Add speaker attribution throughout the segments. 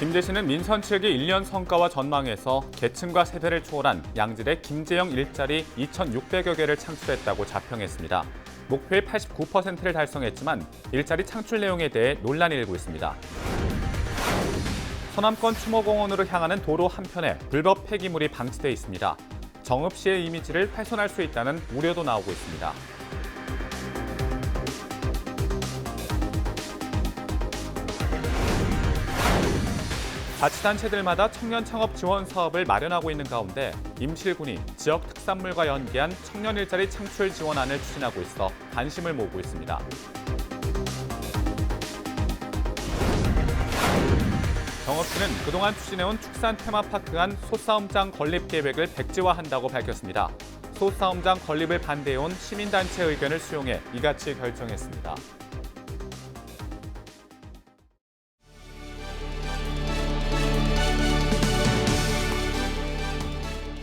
Speaker 1: 김제시는 민선 7기 1년 성과와 전망에서 계층과 세대를 초월한 양질의 김제형 일자리 2,600여 개를 창출했다고 자평했습니다. 목표의 89%를 달성했지만 일자리 창출 내용에 대해 논란이 일고 있습니다. 서남권 추모공원으로 향하는 도로 한편에 불법 폐기물이 방치돼 있습니다. 정읍시의 이미지를 훼손할 수 있다는 우려도 나오고 있습니다. 자치단체들마다 청년 창업 지원 사업을 마련하고 있는 가운데 임실군이 지역 특산물과 연계한 청년 일자리 창출 지원안을 추진하고 있어 관심을 모으고 있습니다. 정읍시는 그동안 추진해온 축산 테마파크 안 소싸움장 건립 계획을 백지화한다고 밝혔습니다. 소싸움장 건립을 반대해온 시민단체 의견을 수용해 이같이 결정했습니다.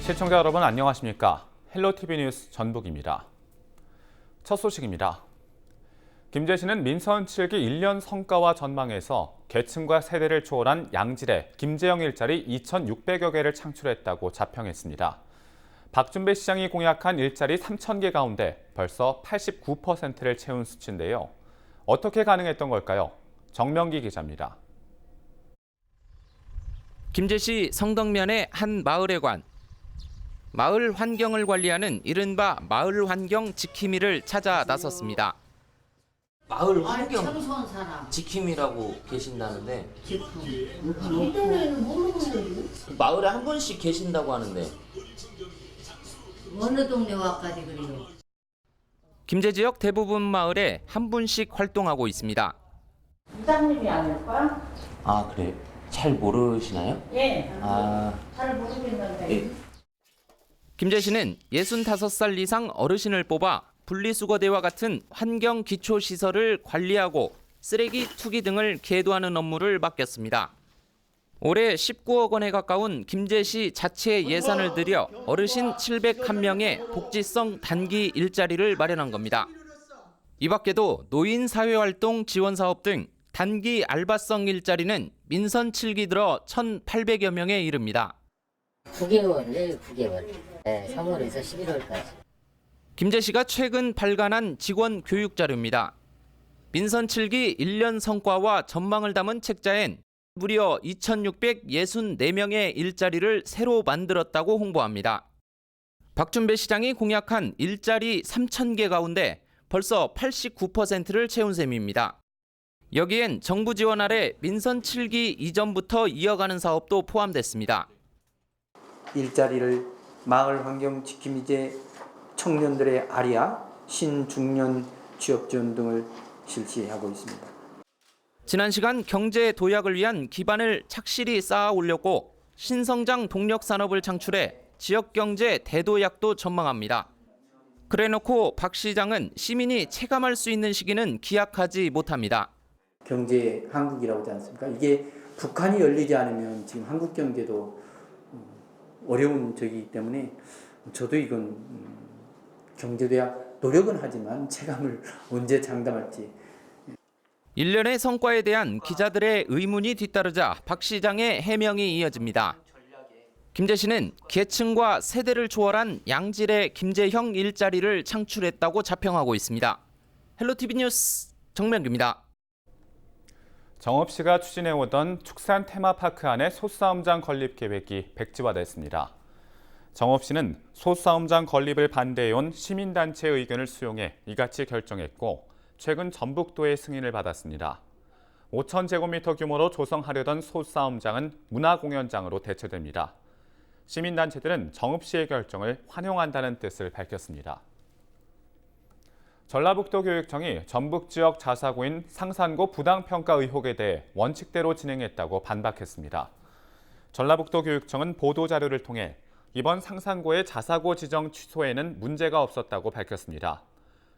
Speaker 1: 시청자 여러분 안녕하십니까? 헬로티비 뉴스 전북입니다. 첫 소식입니다. 김제시는 민선 7기 1년 성과와 전망에서 계층과 세대를 초월한 양질의 김제형 일자리 2,600여 개를 창출했다고 자평했습니다. 박준배 시장이 공약한 일자리 3,000개 가운데 벌써 89%를 채운 수치인데요. 어떻게 가능했던 걸까요? 정명기 기자입니다.
Speaker 2: 김제시 성덕면의 한 마을에 관. 마을 환경을 관리하는 이른바 마을 환경 지킴이를 찾아 나섰습니다.
Speaker 3: 마을 환경
Speaker 4: 청소한 사람
Speaker 3: 지킴이라고 계신다는데
Speaker 4: 지금
Speaker 3: 마을에 한 분씩 계신다고 하는데
Speaker 4: 어느 동네 와까지 그래요?
Speaker 2: 김제 지역 대부분 마을에 한 분씩 활동하고 있습니다.
Speaker 5: 부장님이 아닐까?
Speaker 3: 아 그래 잘 모르시나요?
Speaker 5: 예.
Speaker 3: 아
Speaker 5: 잘 모르겠는데.
Speaker 3: 예.
Speaker 2: 김제시는 65살 이상 어르신을 뽑아 분리수거대와 같은 환경 기초시설을 관리하고 쓰레기 투기 등을 계도하는 업무를 맡겼습니다. 올해 19억 원에 가까운 김제시 자체 예산을 들여 어르신 701명의 복지성 단기 일자리를 마련한 겁니다. 이 밖에도 노인 사회활동 지원 사업 등 단기 알바성 일자리는 민선 7기 들어 1,800여 명에 이릅니다.
Speaker 6: 9개월이에요, 9개월. 네, 3월에서 11월까지.
Speaker 2: 김제시가 최근 발간한 직원 교육 자료입니다. 민선 7기 1년 성과와 전망을 담은 책자엔 무려 2,664명의 일자리를 새로 만들었다고 홍보합니다. 박준배 시장이 공약한 일자리 3,000개 가운데 벌써 89%를 채운 셈입니다. 여기엔 정부 지원 아래 민선 7기 이전부터 이어가는 사업도 포함됐습니다.
Speaker 7: 일자리를 마을 환경 지킴이제 청년들의 아리아, 신중년 취업 지원 등을 실시하고 있습니다.
Speaker 2: 지난 시간 경제 도약을 위한 기반을 착실히 쌓아 올렸고 신성장 동력 산업을 창출해 지역 경제 대도약도 전망합니다. 그래놓고 박 시장은 시민이 체감할 수 있는 시기는 기약하지 못합니다.
Speaker 7: 경제 한국이라고 하지 않습니까? 이게 북한이 열리지 않으면 지금 한국 경제도 어려운 적이기 때문에 저도 이건 경제도약 노력은 하지만 체감을 언제 장담할지.
Speaker 2: 1년의 성과에 대한 기자들의 의문이 뒤따르자 박 시장의 해명이 이어집니다. 김제시는 계층과 세대를 초월한 양질의 김제형 일자리를 창출했다고 자평하고 있습니다. 헬로티비 뉴스 정명규입니다.
Speaker 1: 정읍시가 추진해오던 축산 테마파크 안의 소싸움장 건립 계획이 백지화됐습니다. 정읍시는 소싸움장 건립을 반대해온 시민단체의 의견을 수용해 이같이 결정했고 최근 전북도의 승인을 받았습니다. 5,000제곱미터 규모로 조성하려던 소싸움장은 문화공연장으로 대체됩니다. 시민단체들은 정읍시의 결정을 환영한다는 뜻을 밝혔습니다. 전라북도 교육청이 전북 지역 자사고인 상산고 부당평가 의혹에 대해 원칙대로 진행했다고 반박했습니다. 전라북도 교육청은 보도자료를 통해 이번 상산고의 자사고 지정 취소에는 문제가 없었다고 밝혔습니다.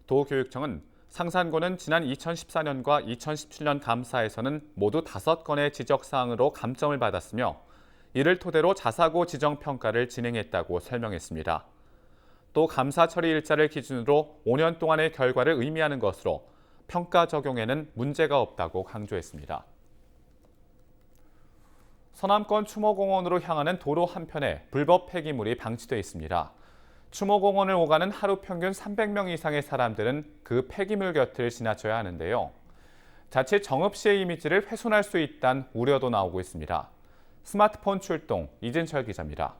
Speaker 1: 도교육청은 상산고는 지난 2014년과 2017년 감사에서는 모두 5건의 지적사항으로 감점을 받았으며 이를 토대로 자사고 지정 평가를 진행했다고 설명했습니다. 또 감사 처리 일자를 기준으로 5년 동안의 결과를 의미하는 것으로 평가 적용에는 문제가 없다고 강조했습니다. 서남권 추모공원으로 향하는 도로 한편에 불법 폐기물이 방치돼 있습니다. 추모공원을 오가는 하루 평균 300명 이상의 사람들은 그 폐기물 곁을 지나쳐야 하는데요. 자칫 정읍시의 이미지를 훼손할 수 있다는 우려도 나오고 있습니다. 스마트폰 출동, 이진철 기자입니다.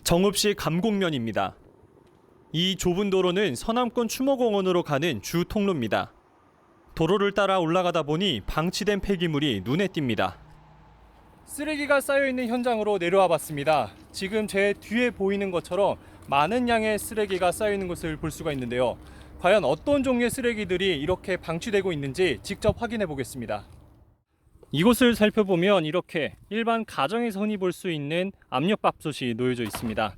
Speaker 8: 정읍시 감곡면입니다. 이 좁은 도로는 서남권 추모공원으로 가는 주 통로입니다. 도로를 따라 올라가다 보니 방치된 폐기물이 눈에 띕니다. 쓰레기가 쌓여있는 현장으로 내려와 봤습니다. 지금 제 뒤에 보이는 것처럼 많은 양의 쓰레기가 쌓여있는 것을 볼 수가 있는데요. 과연 어떤 종류의 쓰레기들이 이렇게 방치되고 있는지 직접 확인해 보겠습니다. 이곳을 살펴보면 이렇게 일반 가정에서 흔히 볼 수 있는 압력밥솥이 놓여져 있습니다.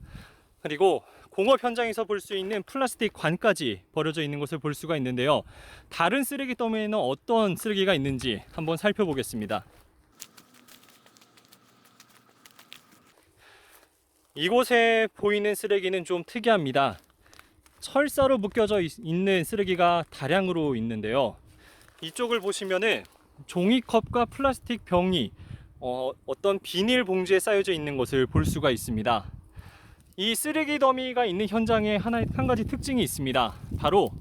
Speaker 8: 그리고 공업 현장에서 볼 수 있는 플라스틱 관까지 버려져 있는 것을 볼 수가 있는데요. 다른 쓰레기 더미에는 어떤 쓰레기가 있는지 한번 살펴보겠습니다. 이곳에 보이는 쓰레기는 좀 특이합니다. 철사로 묶여져 있는 쓰레기가 다량으로 있는데요. 이쪽을 보시면은 종이컵과 플라스틱 병이 어떤 비닐 봉지에 쌓여져 있는 것을 볼 수가 있습니다. 이 쓰레기 더미가 있는 현장에 한 가지 특징이 있습니다. 바로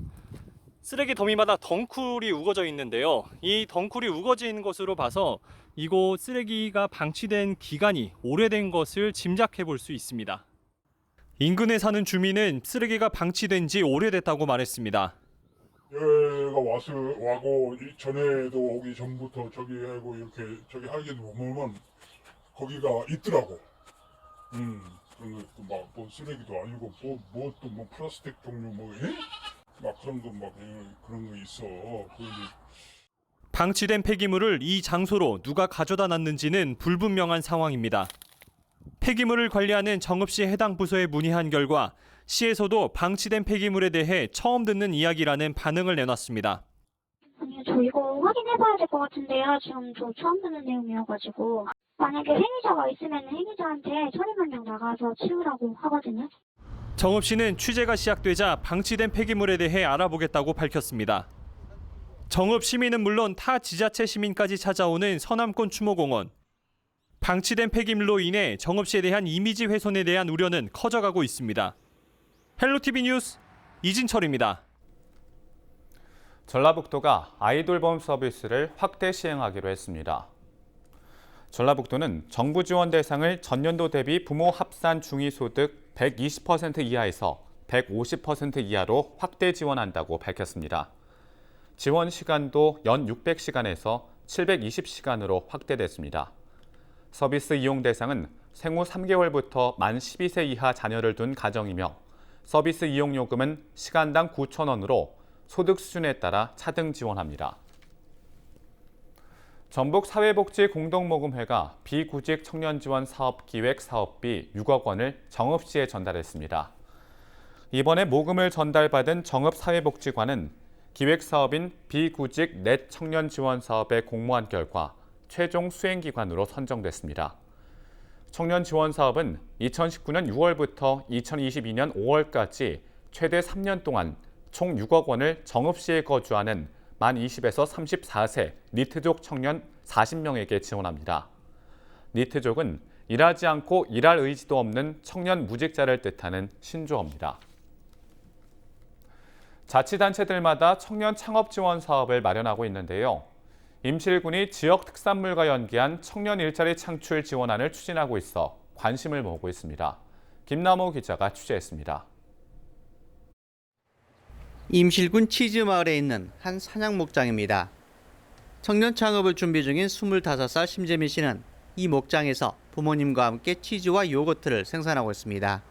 Speaker 8: 쓰레기 더미마다 덩쿨이 우거져 있는데요. 이 덩쿨이 우거져 있는 것으로 봐서 이곳 쓰레기가 방치된 기간이 오래된 것을 짐작해 볼 수 있습니다. 인근에 사는 주민은 쓰레기가 방치된 지 오래됐다고 말했습니다.
Speaker 9: 얘가 와고 전에도 오기 전부터 저기 하고 이렇게 저기 하게 보면 거기가 있더라고. 막뭐 쓰레기도 아니고 뭐 또 뭐 플라스틱 종류 막 그런 거 있어.
Speaker 8: 방치된 폐기물을 이 장소로 누가 가져다 놨는지는 불분명한 상황입니다. 폐기물을 관리하는 정읍시 해당 부서에 문의한 결과 시에서도 방치된 폐기물에 대해 처음 듣는 이야기라는 반응을 내놨습니다.
Speaker 10: 아니요, 저 이거 확인해봐야 될 것 같은데요. 지금 저 처음 듣는 내용이어가지고. 만약에 행위자가 있으면 행위자한테 처리반장 나가서 치우라고 하거든요.
Speaker 8: 정읍시는 취재가 시작되자 방치된 폐기물에 대해 알아보겠다고 밝혔습니다. 정읍 시민은 물론 타 지자체 시민까지 찾아오는 서남권 추모공원. 방치된 폐기물로 인해 정읍시에 대한 이미지 훼손에 대한 우려는 커져가고 있습니다. 헬로티비 뉴스 이진철입니다.
Speaker 1: 전라북도가 아이돌봄 서비스를 확대 시행하기로 했습니다. 전라북도는 정부 지원 대상을 전년도 대비 부모 합산 중위소득 120% 이하에서 150% 이하로 확대 지원한다고 밝혔습니다. 지원 시간도 연 600시간에서 720시간으로 확대됐습니다. 서비스 이용 대상은 생후 3개월부터 만 12세 이하 자녀를 둔 가정이며 서비스 이용 요금은 시간당 9,000원으로 소득 수준에 따라 차등 지원합니다. 전북사회복지공동모금회가 비구직 청년지원 사업기획 사업비 6억 원을 정읍시에 전달했습니다. 이번에 모금을 전달받은 정읍사회복지관은 기획사업인 비구직 넷 청년지원 사업에 공모한 결과 최종 수행기관으로 선정됐습니다. 청년지원 사업은 2019년 6월부터 2022년 5월까지 최대 3년 동안 총 6억 원을 정읍시에 거주하는 만 20에서 34세 니트족 청년 40명에게 지원합니다. 니트족은 일하지 않고 일할 의지도 없는 청년 무직자를 뜻하는 신조어입니다. 자치단체들마다 청년 창업 지원 사업을 마련하고 있는데요. 임실군이 지역 특산물과 연계한 청년 일자리 창출 지원안을 추진하고 있어 관심을 모으고 있습니다. 김남호 기자가 취재했습니다.
Speaker 11: 임실군 치즈마을에 있는 한 사냥 목장입니다. 청년 창업을 준비 중인 25살 심재민 씨는 이 목장에서 부모님과 함께 치즈와 요거트를 생산하고 있습니다.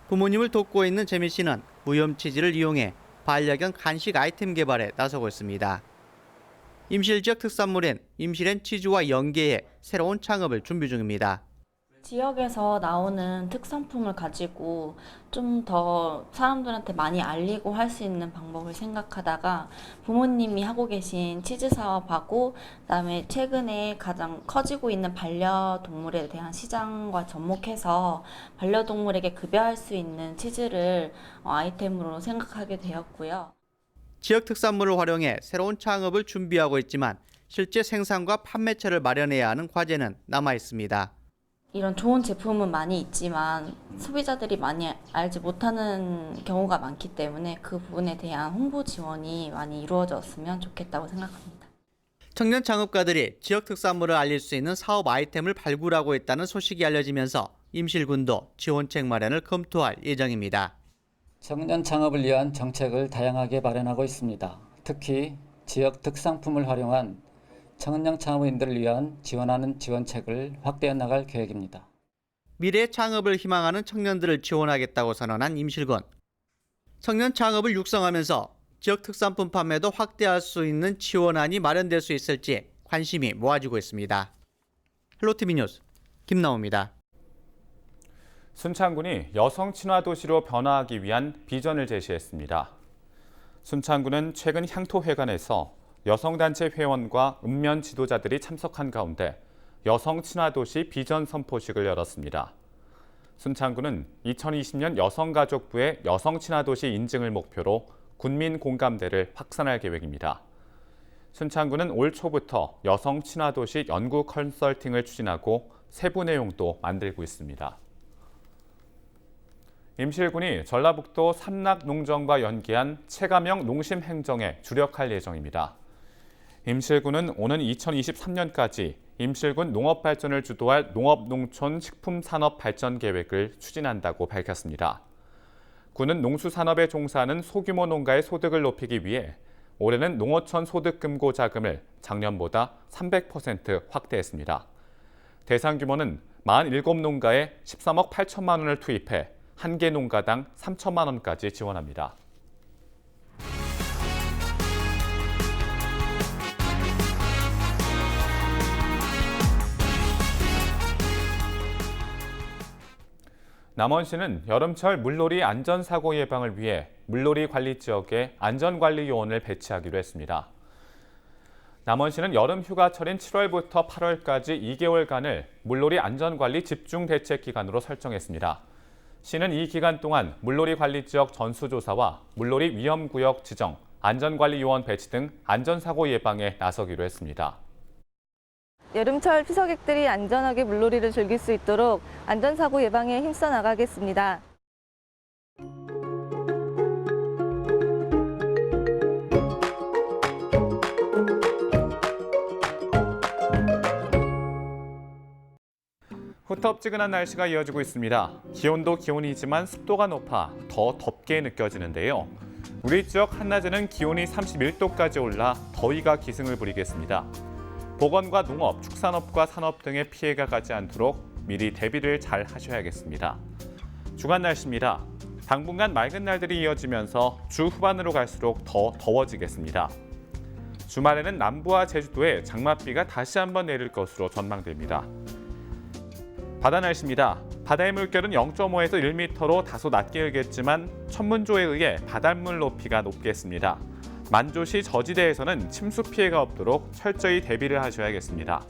Speaker 11: 부모님을 돕고 있는 재민 씨는 무염 치즈를 이용해 반려견 간식 아이템 개발에 나서고 있습니다. 임실 지역 특산물인 임실엔 치즈와 연계해 새로운 창업을 준비 중입니다.
Speaker 12: 지역에서 나오는 특산품을 가지고 좀 더 사람들한테 많이 알리고 할 수 있는 방법을 생각하다가 부모님이 하고 계신 치즈 사업하고 그다음에 최근에 가장 커지고 있는 반려동물에 대한 시장과 접목해서 반려동물에게 급여할 수 있는 치즈를 아이템으로 생각하게 되었고요.
Speaker 11: 지역 특산물을 활용해 새로운 창업을 준비하고 있지만 실제 생산과 판매처를 마련해야 하는 과제는 남아 있습니다.
Speaker 12: 이런 좋은 제품은 많이 있지만 소비자들이 많이 알지 못하는 경우가 많기 때문에 그 부분에 대한 홍보 지원이 많이 이루어졌으면 좋겠다고 생각합니다.
Speaker 11: 청년 창업가들이 지역 특산물을 알릴 수 있는 사업 아이템을 발굴하고 있다는 소식이 알려지면서 임실군도 지원책 마련을 검토할 예정입니다.
Speaker 13: 청년 창업을 위한 정책을 다양하게 마련하고 있습니다. 특히 지역 특산품을 활용한 청년 창업인들을 위한 지원하는 지원책을 확대해 나갈 계획입니다.
Speaker 11: 미래 창업을 희망하는 청년들을 지원하겠다고 선언한 임실군. 청년 창업을 육성하면서 지역 특산품 판매도 확대할 수 있는 지원안이 마련될 수 있을지 관심이 모아지고 있습니다. 헬로티비 뉴스 김나옵니다.
Speaker 1: 순창군이 여성 친화 도시로 변화하기 위한 비전을 제시했습니다. 순창군은 최근 향토회관에서 여성단체 회원과 읍면 지도자들이 참석한 가운데 여성 친화 도시 비전 선포식을 열었습니다. 순창군은 2020년 여성가족부의 여성 친화 도시 인증을 목표로 군민 공감대를 확산할 계획입니다. 순창군은 올 초부터 여성 친화 도시 연구 컨설팅을 추진하고 세부 내용도 만들고 있습니다. 임실군이 전라북도 삼락농정과 연계한 체감형 농심 행정에 주력할 예정입니다. 임실군은 오는 2023년까지 임실군 농업발전을 주도할 농업농촌식품산업발전계획을 추진한다고 밝혔습니다. 군은 농수산업에 종사하는 소규모 농가의 소득을 높이기 위해 올해는 농어촌 소득금고 자금을 작년보다 300% 확대했습니다. 대상 규모는 47농가에 13억 8천만 원을 투입해 한 개 농가당 3천만 원까지 지원합니다. 남원시는 여름철 물놀이 안전사고 예방을 위해 물놀이 관리 지역에 안전관리 요원을 배치하기로 했습니다. 남원시는 여름 휴가철인 7월부터 8월까지 2개월간을 물놀이 안전관리 집중대책 기간으로 설정했습니다. 시는 이 기간 동안 물놀이 관리 지역 전수조사와 물놀이 위험구역 지정, 안전관리 요원 배치 등 안전사고 예방에 나서기로 했습니다.
Speaker 14: 여름철 피서객들이 안전하게 물놀이를 즐길 수 있도록 안전사고 예방에 힘써 나가겠습니다.
Speaker 1: 후텁지근한 날씨가 이어지고 있습니다. 기온도 기온이지만 습도가 높아 더 덥게 느껴지는데요. 우리 지역 한낮에는 기온이 31도까지 올라 더위가 기승을 부리겠습니다. 보건과 농업, 축산업과 산업 등의 피해가 가지 않도록 미리 대비를 잘 하셔야겠습니다. 주간 날씨입니다. 당분간 맑은 날들이 이어지면서 주 후반으로 갈수록 더 더워지겠습니다. 주말에는 남부와 제주도에 장맛비가 다시 한번 내릴 것으로 전망됩니다. 바다 날씨입니다. 바다의 물결은 0.5에서 1m로 다소 낮게 일겠지만 천문조에 의해 바닷물 높이가 높겠습니다. 만조시 저지대에서는 침수 피해가 없도록 철저히 대비를 하셔야겠습니다.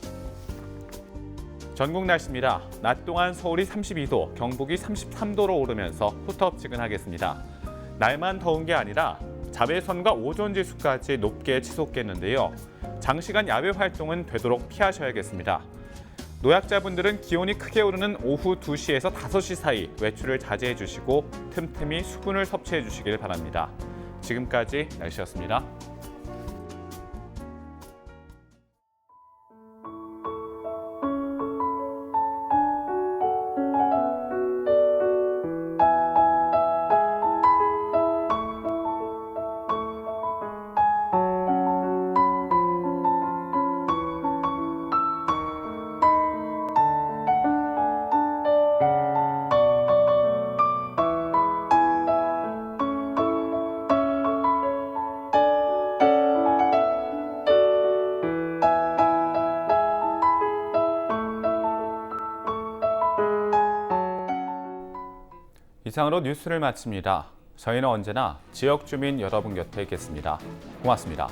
Speaker 1: 전국 날씨입니다. 낮 동안 서울이 32도, 경북이 33도로 오르면서 후텁지근하겠습니다. 날만 더운 게 아니라 자외선과 오존지수까지 높게 치솟겠는데요. 장시간 야외 활동은 되도록 피하셔야겠습니다. 노약자분들은 기온이 크게 오르는 오후 2시에서 5시 사이 외출을 자제해 주시고 틈틈이 수분을 섭취해 주시길 바랍니다. 지금까지 날씨였습니다. 이상으로 뉴스를 마칩니다. 저희는 언제나 지역 주민 여러분 곁에 있겠습니다. 고맙습니다.